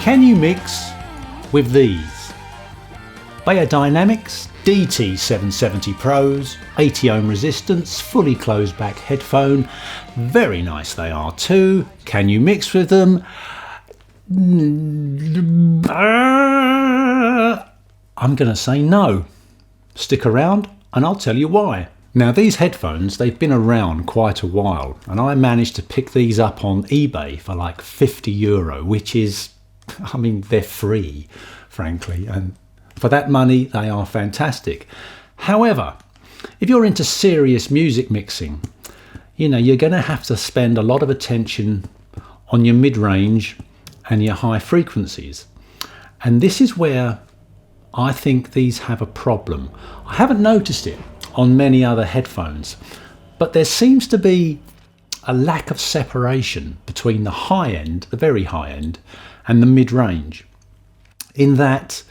Can you mix with these? Beyer Dynamic DT770 Pros, 80 ohm resistance, fully closed back headphone. Very nice they are too. Can you mix with them? I'm going to say no. Stick around and I'll tell you why. Now these headphones, they've been around quite a while, and I managed to pick these up on eBay for like €50, which is, I mean, they're free, frankly, and for that money they are fantastic. However, if you're into serious music mixing, you know, you're going to have to spend a lot of attention on your mid-range and your high frequencies. And this is where I think these have a problem. I haven't noticed it on many other headphones, but there seems to be a lack of separation between the high end, the very high end, and the mid-range, in that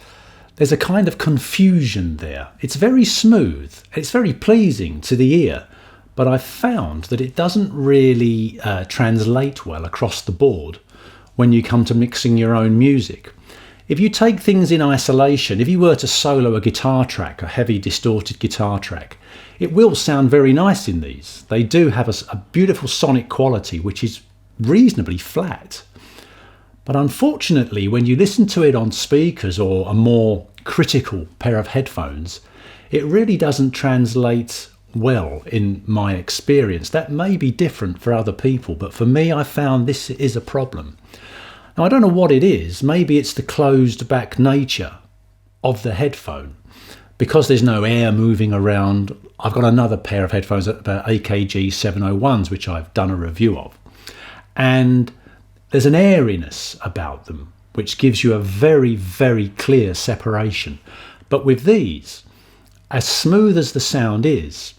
there's a kind of confusion there. It's very smooth, it's very pleasing to the ear, but I've found that it doesn't really translate well across the board when you come to mixing your own music. If you take things in isolation, if you were to solo a guitar track, a heavy distorted guitar track, it will sound very nice in these. They do have a beautiful sonic quality which is reasonably flat. But unfortunately, when you listen to it on speakers or a more critical pair of headphones, it really doesn't translate well in my experience. That may be different for other people, but for me, I found this is a problem. Now, I don't know what it is. Maybe it's the closed back nature of the headphone. Because there's no air moving around, I've got another pair of headphones, about AKG 701s, which I've done a review of. And there's an airiness about them, which gives you a very, very clear separation. But with these, as smooth as the sound is,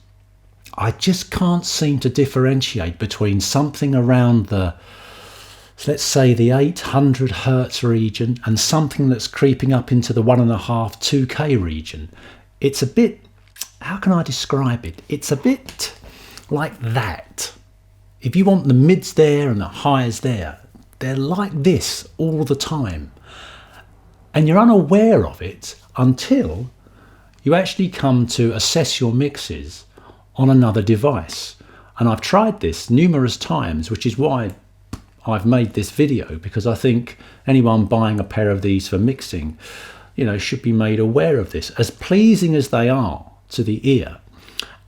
I just can't seem to differentiate between something around the, let's say, the 800 hertz region and something that's creeping up into the 1.5, 2K region. It's a bit, how can I describe it? It's a bit like that. If you want the mids there and the highs there, they're like this all the time. And you're unaware of it until you actually come to assess your mixes on another device. And I've tried this numerous times, which is why I've made this video, because I think anyone buying a pair of these for mixing, you know, should be made aware of this. As pleasing as they are to the ear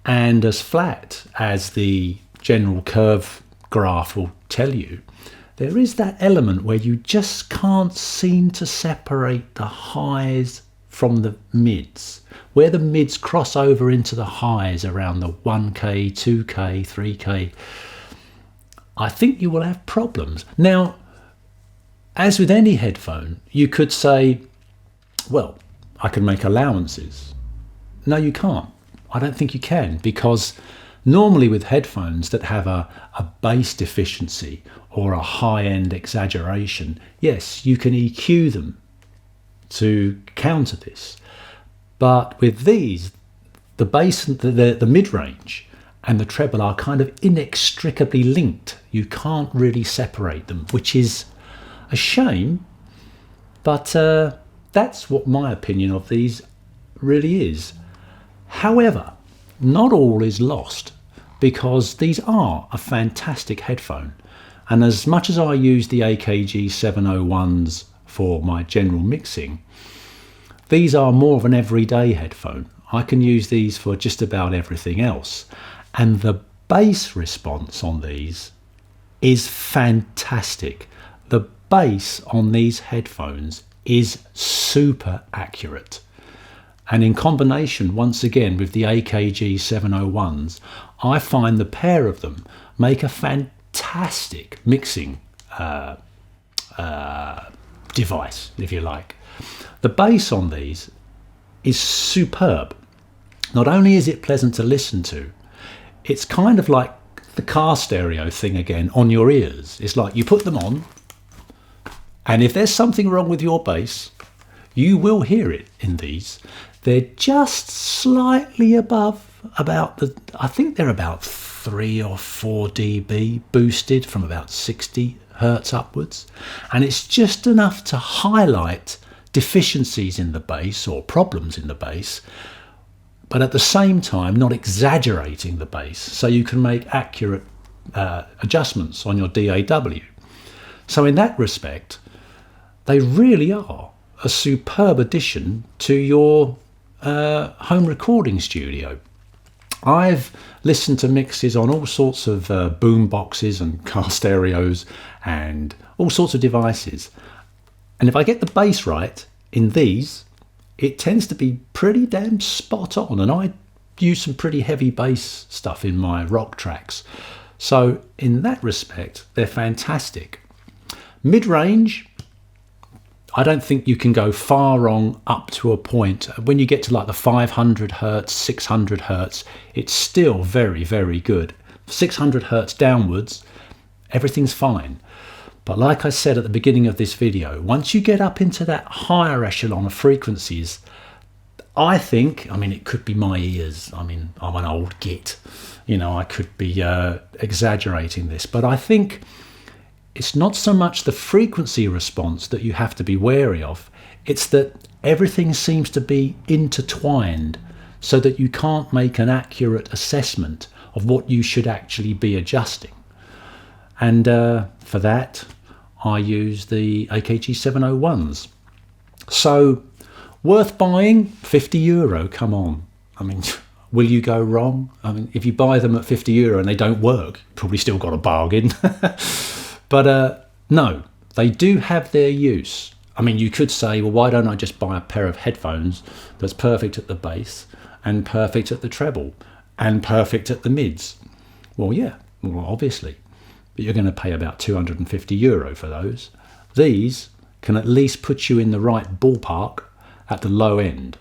and as flat as the general curve graph will tell you, there is that element where you just can't seem to separate the highs from the mids, where the mids cross over into the highs around the 1K, 2K, 3K. I think you will have problems. Now, as with any headphone, you could say, well, I can make allowances. No, you can't. I don't think you can, because normally with headphones that have a bass deficiency or a high-end exaggeration, yes, you can EQ them to counter this. But with these, the bass, the mid-range and the treble are kind of inextricably linked. You can't really separate them, which is a shame, but that's what my opinion of these really is. However, not all is lost, because these are a fantastic headphone. And as much as I use the AKG 701s for my general mixing, these are more of an everyday headphone. I can use these for just about everything else. And the bass response on these is fantastic. The bass on these headphones is super accurate. And in combination, once again, with the AKG 701s, I find the pair of them make a fantastic mixing device, if you like. The bass on these is superb. Not only is it pleasant to listen to, it's kind of like the car stereo thing again on your ears. It's like you put them on, and if there's something wrong with your bass, you will hear it in these. They're just slightly above about the, I think they're about 3 or 4 dB boosted from about 60 hertz upwards, and it's just enough to highlight deficiencies in the bass or problems in the bass, but at the same time not exaggerating the bass, so you can make accurate adjustments on your DAW. So in that respect, they really are a superb addition to your home recording studio. I've listened to mixes on all sorts of boom boxes and car stereos and all sorts of devices, and if I get the bass right in these, it tends to be pretty damn spot on, and I use some pretty heavy bass stuff in my rock tracks. So in that respect, they're fantastic. Mid-range, I don't think you can go far wrong up to a point. When you get to like the 500 hertz, 600 hertz, it's still very, very good. 600 hertz downwards, everything's fine. But like I said at the beginning of this video, once you get up into that higher echelon of frequencies, I think, I mean, it could be my ears. I mean, I'm an old git. You know, I could be exaggerating this, but I think it's not so much the frequency response that you have to be wary of. It's that everything seems to be intertwined so that you can't make an accurate assessment of what you should actually be adjusting. And for that, I use the DT770s. So worth buying, €50, come on. I mean, will you go wrong? I mean, if you buy them at €50 and they don't work, you probably still got a bargain. But no, they do have their use. I mean, you could say, well, why don't I just buy a pair of headphones that's perfect at the bass and perfect at the treble and perfect at the mids? Well, yeah, well, obviously. But you're going to pay about €250 for those. These can at least put you in the right ballpark at the low end.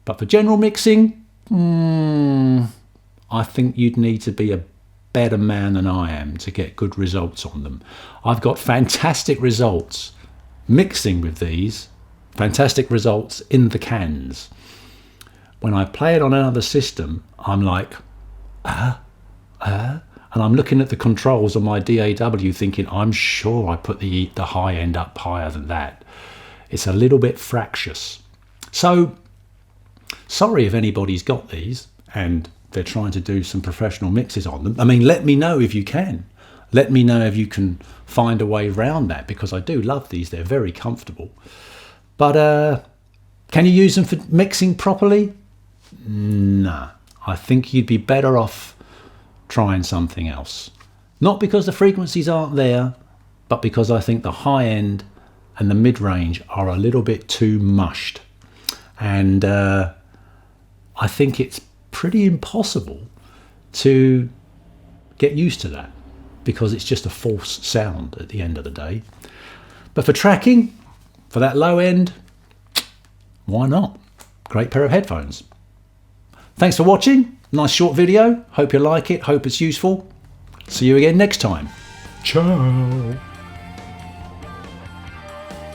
But for general mixing, I think you'd need to be a better man than I am to get good results on them. I've got fantastic results mixing with these, fantastic results in the cans. When I play it on another system, I'm like, and I'm looking at the controls on my DAW thinking, I'm sure I put the high end up higher than that. It's a little bit fractious. So, sorry if anybody's got these and they're trying to do some professional mixes on them. I mean, let me know if you can. Let me know if you can find a way around that, because I do love these. They're very comfortable. But can you use them for mixing properly? Nah. I think you'd be better off trying something else. Not because the frequencies aren't there, but because I think the high end and the mid-range are a little bit too mushed. And I think it's pretty impossible to get used to that, because it's just a false sound at the end of the day. But for tracking, for that low end, why not? Great pair of headphones. Thanks for watching. Nice short video. Hope you like it. Hope it's useful. See you again next time. Ciao.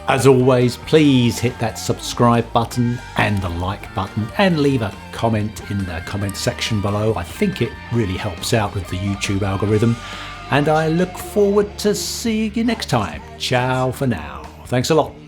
As always, please hit that subscribe button and the like button and leave a comment in the comment section below. I think it really helps out with the YouTube algorithm. And I look forward to seeing you next time. Ciao for now. Thanks a lot.